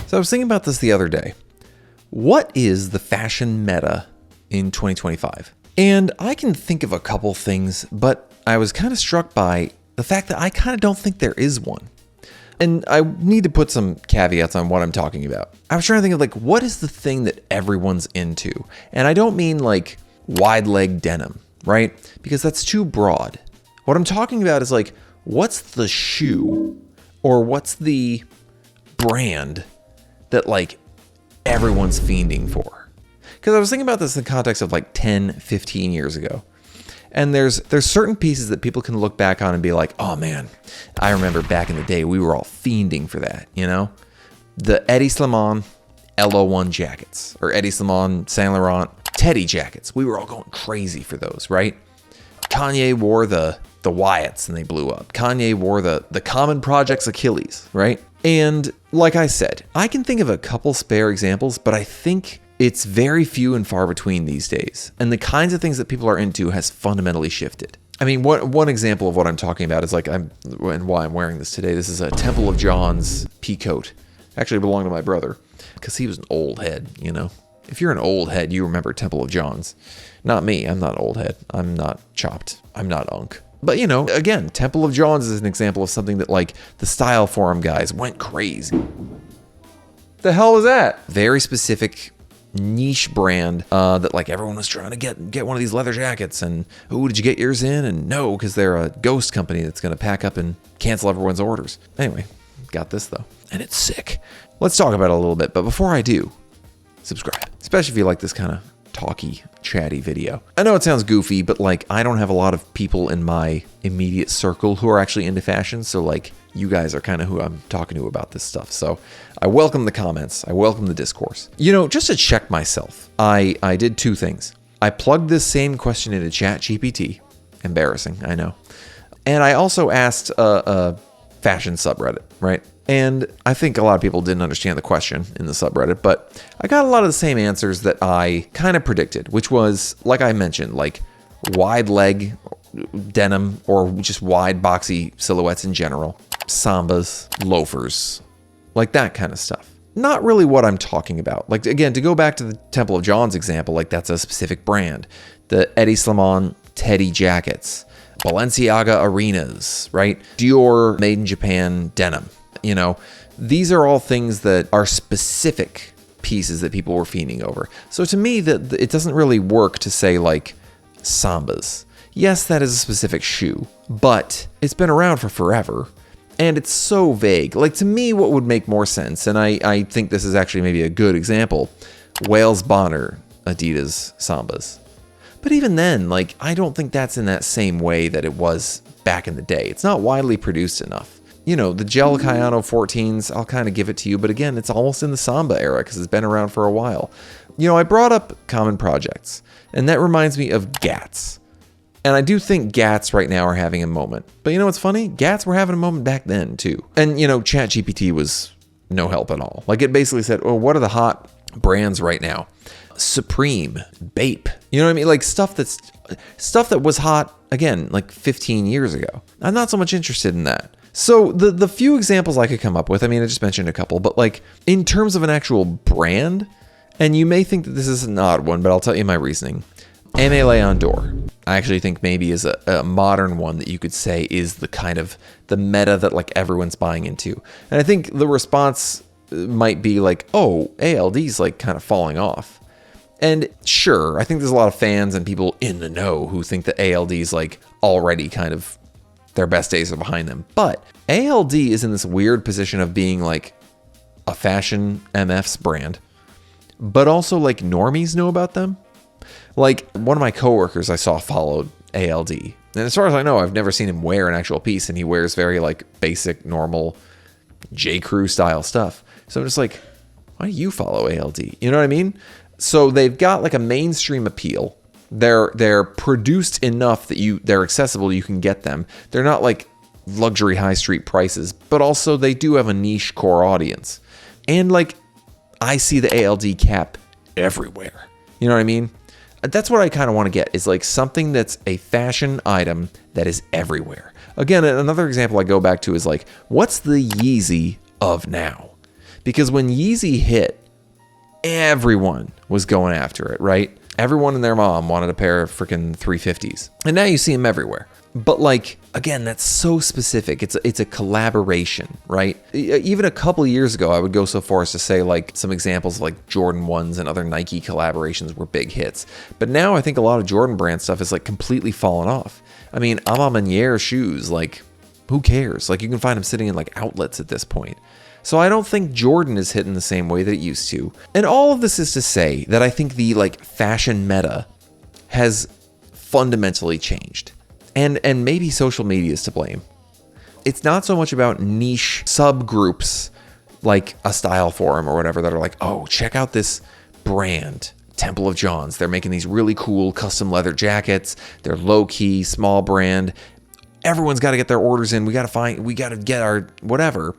So I was thinking about this the other day. What is the fashion meta in 2025? And I can think of a couple things, but I was kind of struck by the fact that I kind of don't think there is one. And I need to put some caveats on what I'm talking about. I was trying to think of like, what is the thing that everyone's into? And I don't mean like wide leg denim, right? Because that's too broad. What I'm talking about is like, what's the shoe or what's the brand that like everyone's fiending for? Because I was thinking about this in the context of like 10, 15 years ago. And there's certain pieces that people can look back on and be like, oh man, I remember back in the day, we were all fiending for that, you know? The Hedi Slimane LO1 jackets, or Hedi Slimane Saint Laurent Teddy jackets. We were all going crazy for those, right? Kanye wore the Wyatts and they blew up. Kanye wore the Common Project's Achilles, right? And like I said, I can think of a couple spare examples, but I think it's very few and far between these days. And the kinds of things that people are into has fundamentally shifted. I mean, one example of what I'm talking about is like, and why I'm wearing this today. This is a Temple of Jawnz pea coat. Actually belonged to my brother because he was an old head, you know? If you're an old head, you remember Temple of Jawnz. Not me. I'm not old head. I'm not chopped. I'm not unk. But, you know, again, Temple of Jawnz is an example of something that, like, the style forum guys went crazy. The hell was that? Very specific niche brand that, like, everyone was trying to get one of these leather jackets. And, oh, did you get yours in? And no, because they're a ghost company that's going to pack up and cancel everyone's orders. Anyway, got this, though. And it's sick. Let's talk about it a little bit. But before I do, subscribe. Especially if you like this kind of talky, chatty video. I know it sounds goofy, but like I don't have a lot of people in my immediate circle who are actually into fashion, so like you guys are kind of who I'm talking to about this stuff. So I welcome the comments. I welcome the discourse. You know, just to check myself, I did two things. I plugged this same question into ChatGPT. Embarrassing, I know. And I also asked a fashion subreddit, right? And I think a lot of people didn't understand the question in the subreddit, but I got a lot of the same answers that I kind of predicted, which was, like I mentioned, like wide leg denim or just wide boxy silhouettes in general, sambas, loafers, like that kind of stuff. Not really what I'm talking about. Like, again, to go back to the Temple of Jawnz example, like that's a specific brand. The Hedi Slimane Teddy jackets, Balenciaga arenas, right? Dior made in Japan denim. You know, these are all things that are specific pieces that people were fiending over. So to me, that it doesn't really work to say like sambas. Yes, that is a specific shoe, but it's been around for forever. And it's so vague. Like to me, what would make more sense, and I think this is actually maybe a good example, Wales Bonner Adidas sambas. But even then, like I don't think that's in that same way that it was back in the day. It's not widely produced enough. You know, the Gel Cayano 14s, I'll kind of give it to you. But again, it's almost in the Samba era because it's been around for a while. You know, I brought up Common Projects, and that reminds me of Gats. And I do think Gats right now are having a moment. But you know what's funny? Gats were having a moment back then, too. And, you know, ChatGPT was no help at all. Like, it basically said, oh, what are the hot brands right now? Supreme, Bape. You know what I mean? Like, stuff that was hot, again, like 15 years ago. I'm not so much interested in that. So the few examples I could come up with, I mean, I just mentioned a couple, but like in terms of an actual brand, and you may think that this is an odd one, but I'll tell you my reasoning. Aimé Leon Dore, I actually think maybe is a modern one that you could say is the kind of the meta that like everyone's buying into. And I think the response might be like, oh, ALD's like kind of falling off. And sure, I think there's a lot of fans and people in the know who think that ALD's like already kind of their best days are behind them. But ALD is in this weird position of being like a fashion MF's brand, but also like normies know about them. Like one of my coworkers I saw followed ALD. And as far as I know, I've never seen him wear an actual piece, and he wears very like basic, normal J. Crew style stuff. So I'm just like, why do you follow ALD? You know what I mean? So they've got like a mainstream appeal. They're produced enough that they're accessible, you can get them. They're not like luxury high street prices, but also they do have a niche core audience. And like I see the ALD cap everywhere. You know what I mean? That's what I kind of want to get, is like something that's a fashion item that is everywhere. Again, another example I go back to is like, what's the Yeezy of now? Because when Yeezy hit, everyone was going after it, right? Everyone and their mom wanted a pair of freaking 350s. And now you see them everywhere. But like, again, that's so specific. It's a collaboration, right? Even a couple years ago, I would go so far as to say like some examples of like Jordan 1s and other Nike collaborations were big hits. But now I think a lot of Jordan brand stuff is like completely fallen off. I mean, Ama Maniere shoes, like who cares? Like you can find them sitting in like outlets at this point. So I don't think Jordan is hitting the same way that it used to. And all of this is to say that I think the like fashion meta has fundamentally changed. And maybe social media is to blame. It's not so much about niche subgroups like a style forum or whatever that are like, oh, check out this brand, Temple of Jawnz. They're making these really cool custom leather jackets. They're low-key, small brand. Everyone's got to get their orders in. We got to get our whatever.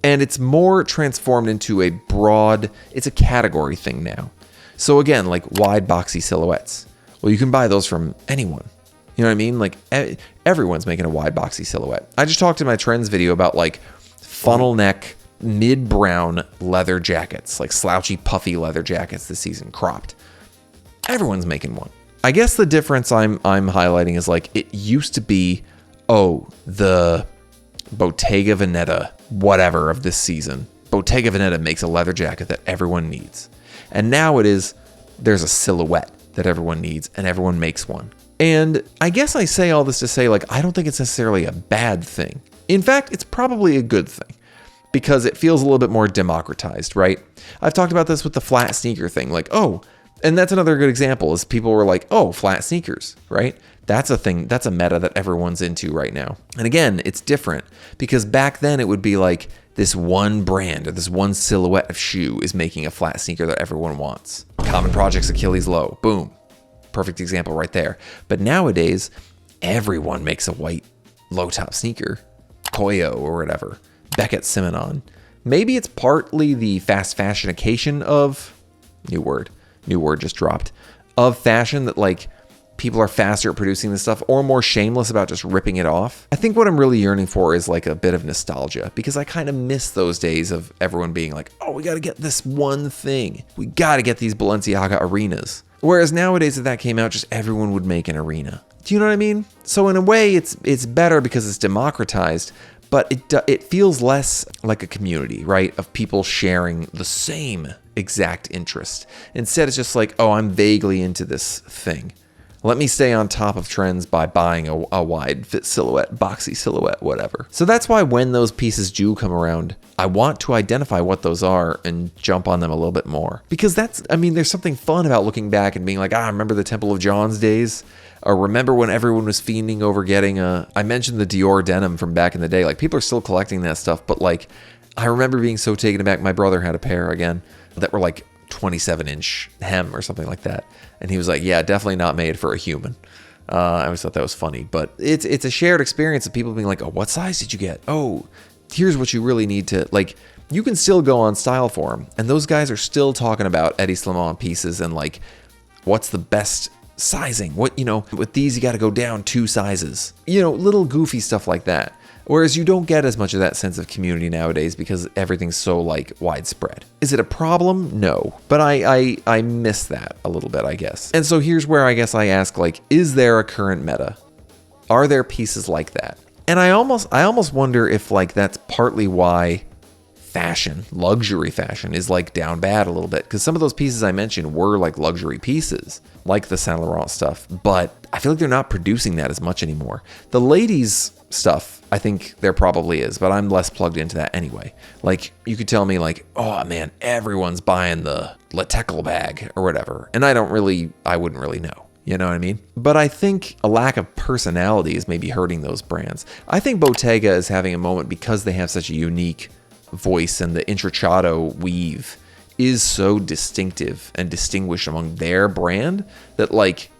And it's more transformed into a broad, it's a category thing now. So again, like wide boxy silhouettes. Well, you can buy those from anyone. You know what I mean? Like everyone's making a wide boxy silhouette. I just talked in my trends video about like funnel neck, mid-brown leather jackets, like slouchy, puffy leather jackets this season, cropped. Everyone's making one. I guess the difference I'm highlighting is like it used to be, oh, the Bottega Veneta whatever of this season. Bottega Veneta makes a leather jacket that everyone needs. And now it is, there's a silhouette that everyone needs and everyone makes one. And I guess I say all this to say, like, I don't think it's necessarily a bad thing. In fact, it's probably a good thing because it feels a little bit more democratized, right? I've talked about this with the flat sneaker thing. Like, oh, and that's another good example is people were like, oh, flat sneakers, right? That's a thing. That's a meta that everyone's into right now. And again, it's different because back then it would be like this one brand or this one silhouette of shoe is making a flat sneaker that everyone wants. Common Project's Achilles Low. Boom. Perfect example right there. But nowadays, everyone makes a white low-top sneaker. Koyo or whatever. Beckett Simonon. Maybe it's partly the fast fashionication of... New word just dropped. Of fashion that like people are faster at producing this stuff or more shameless about just ripping it off. I think what I'm really yearning for is like a bit of nostalgia because I kind of miss those days of everyone being like, oh, we got to get this one thing. We got to get these Balenciaga arenas. Whereas nowadays, if that came out, just everyone would make an arena. Do you know what I mean? So in a way, it's better because it's democratized, but it feels less like a community, right? Of people sharing the same exact interest. Instead, it's just like, oh, I'm vaguely into this thing. Let me stay on top of trends by buying a wide fit silhouette, boxy silhouette, whatever. So that's why when those pieces do come around, I want to identify what those are and jump on them a little bit more. Because there's something fun about looking back and being like, remember the Temple of Jawnz days? Or remember when everyone was fiending over getting I mentioned the Dior denim from back in the day. Like people are still collecting that stuff, but like, I remember being so taken aback. My brother had a pair again that were like 27-inch hem or something like that. And he was like, yeah, definitely not made for a human. I always thought that was funny. But it's a shared experience of people being like, oh, what size did you get? Oh, here's what you really need to... Like, you can still go on Style Forum, and those guys are still talking about Hedi Slimane pieces and, like, what's the best sizing? What, with these, you got to go down 2 sizes. Little goofy stuff like that. Whereas you don't get as much of that sense of community nowadays because everything's so like widespread. Is it a problem? No. But I miss that a little bit, I guess. And so here's where I guess I ask, like, is there a current meta? Are there pieces like that? And I almost wonder if like that's partly why fashion, luxury fashion is like down bad a little bit. Because some of those pieces I mentioned were like luxury pieces, like the Saint Laurent stuff. But I feel like they're not producing that as much anymore. The ladies stuff, I think there probably is, but I'm less plugged into that anyway. Like, you could tell me like, oh man, everyone's buying the Le Teckle bag or whatever. And I wouldn't really know. You know what I mean? But I think a lack of personality is maybe hurting those brands. I think Bottega is having a moment because they have such a unique voice and the Intricciato weave is so distinctive and distinguished among their brand that like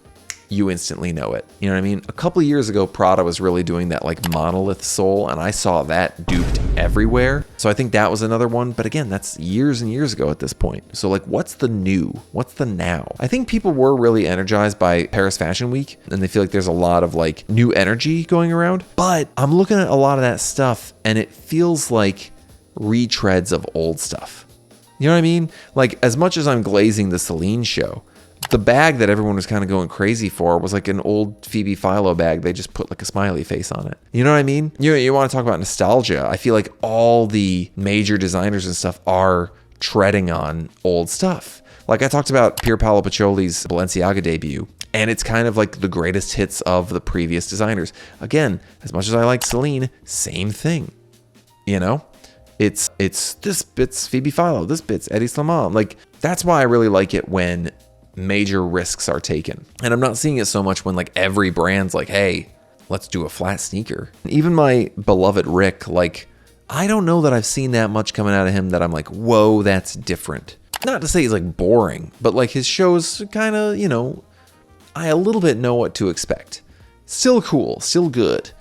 you instantly know it. You know what I mean? A couple of years ago, Prada was really doing that like monolith sole, and I saw that duped everywhere. So I think that was another one. But again, that's years and years ago at this point. So like, what's the new? What's the now? I think people were really energized by Paris Fashion Week, and they feel like there's a lot of like new energy going around. But I'm looking at a lot of that stuff, and it feels like retreads of old stuff. You know what I mean? Like, as much as I'm glazing the Celine show, the bag that everyone was kind of going crazy for was like an old Phoebe Philo bag. They just put like a smiley face on it. You know what I mean? You want to talk about nostalgia. I feel like all the major designers and stuff are treading on old stuff. Like I talked about Pier Paolo Pacioli's Balenciaga debut, and it's kind of like the greatest hits of the previous designers. Again, as much as I like Celine, same thing. You know? It's this bit's Phoebe Philo, this bit's Hedi Slimane. Like, that's why I really like it when major risks are taken. And I'm not seeing it so much when like every brand's like, hey, let's do a flat sneaker. Even my beloved Rick, like, I don't know that I've seen that much coming out of him that I'm like, whoa, that's different. Not to say he's like boring, but like his shows kind of, you know, I a little bit know what to expect. Still cool, still good,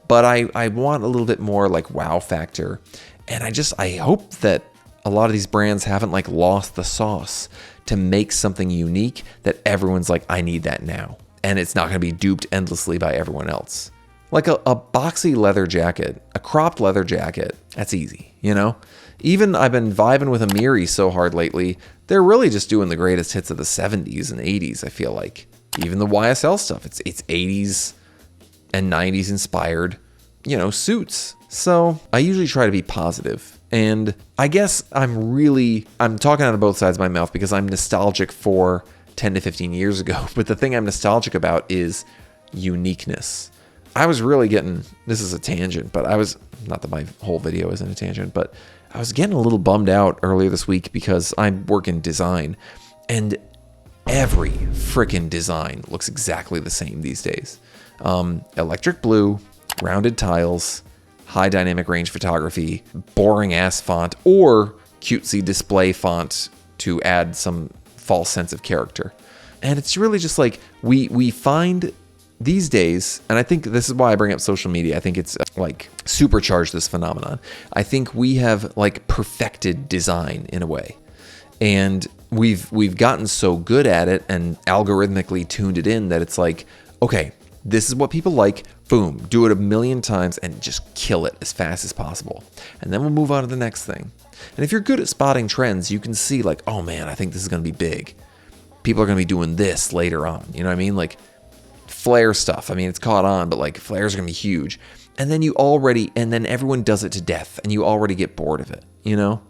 but I want a little bit more like wow factor. And I hope that a lot of these brands haven't like lost the sauce to make something unique that everyone's like, I need that now. And it's not going to be duped endlessly by everyone else. Like a boxy leather jacket, a cropped leather jacket, that's easy, you know? Even I've been vibing with Amiri so hard lately, they're really just doing the greatest hits of the 70s and 80s, I feel like. Even the YSL stuff, it's 80s and 90s inspired, you know, suits. So I usually try to be positive. And I guess I'm talking out of both sides of my mouth because I'm nostalgic for 10 to 15 years ago. But the thing I'm nostalgic about is uniqueness. I was really getting, this is a tangent, but not that my whole video isn't a tangent, but I was getting a little bummed out earlier this week because I work in design and every freaking design looks exactly the same these days. Electric blue, rounded tiles, high dynamic range photography, boring ass font, or cutesy display font to add some false sense of character. And it's really just like we find these days, and I think this is why I bring up social media. I think it's like supercharged this phenomenon. I think we have like perfected design in a way. And we've gotten so good at it and algorithmically tuned it in that it's like, okay, this is what people like, boom, do it a million times and just kill it as fast as possible. And then we'll move on to the next thing. And if you're good at spotting trends, you can see like, oh man, I think this is going to be big. People are going to be doing this later on. You know what I mean? Like flare stuff. I mean, it's caught on, but like flares are going to be huge. And then and then everyone does it to death and you already get bored of it, you know?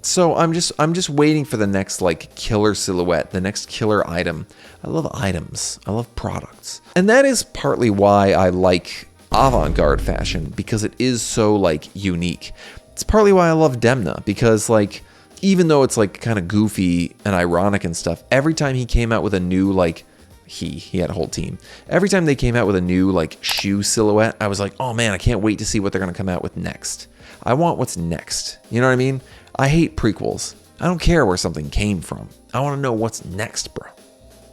So I'm just waiting for the next like killer silhouette, the next killer item. I love items. I love products. And that is partly why I like avant-garde fashion, because it is so like unique. It's partly why I love Demna, because like even though it's like kind of goofy and ironic and stuff, every time he came out with a new like he had a whole team. Every time they came out with a new like shoe silhouette, I was like, "Oh man, I can't wait to see what they're going to come out with next." I want what's next. You know what I mean? I hate prequels. I don't care where something came from. I want to know what's next, bro. You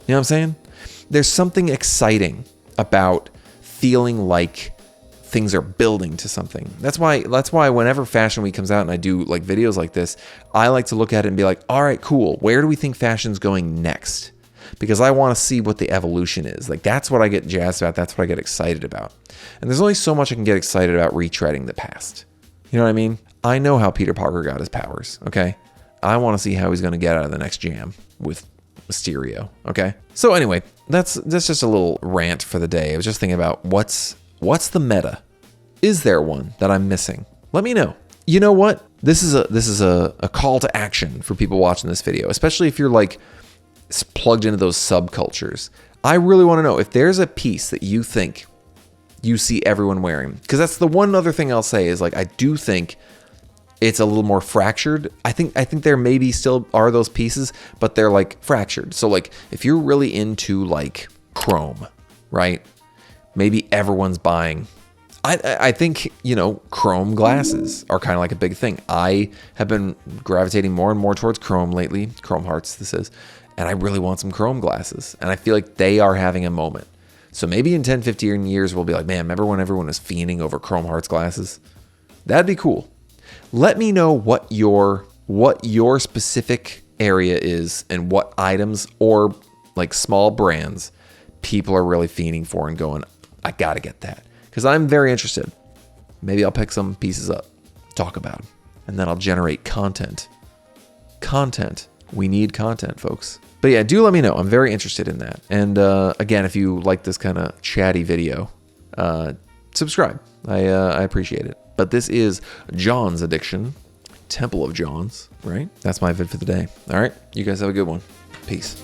know what I'm saying? There's something exciting about feeling like things are building to something. That's why whenever Fashion Week comes out and I do like videos like this, I like to look at it and be like, all right, cool. Where do we think fashion's going next? Because I want to see what the evolution is. Like that's what I get jazzed about. That's what I get excited about. And there's only so much I can get excited about retreading the past. You know what I mean? I know how Peter Parker got his powers, okay? I want to see how he's going to get out of the next jam with Mysterio, okay? So anyway, that's just a little rant for the day. I was just thinking about what's the meta? Is there one that I'm missing? Let me know. You know what? This is a call to action for people watching this video, especially if you're like plugged into those subcultures. I really want to know if there's a piece that you think you see everyone wearing. Because that's the one other thing I'll say is like, I do think it's a little more fractured. I think there maybe still are those pieces, but they're like fractured. So like if you're really into like chrome, right? Maybe everyone's buying. I think, you know, chrome glasses are kind of like a big thing. I have been gravitating more and more towards chrome lately. Chrome hearts, this is. And I really want some chrome glasses. And I feel like they are having a moment. So maybe in 10, 15 years, we'll be like, man, remember when everyone was fiending over chrome hearts glasses? That'd be cool. Let me know what your specific area is and what items or like small brands people are really fiending for and going, I gotta get that. Because I'm very interested. Maybe I'll pick some pieces up, talk about them. and then I'll generate content. Content. We need content, folks. But yeah, do let me know. I'm very interested in that. And again, if you like this kind of chatty video, subscribe. I appreciate it. But this is Jawnz Addiction, Temple of Jawnz, right? That's my vid for the day. All right, you guys have a good one. Peace.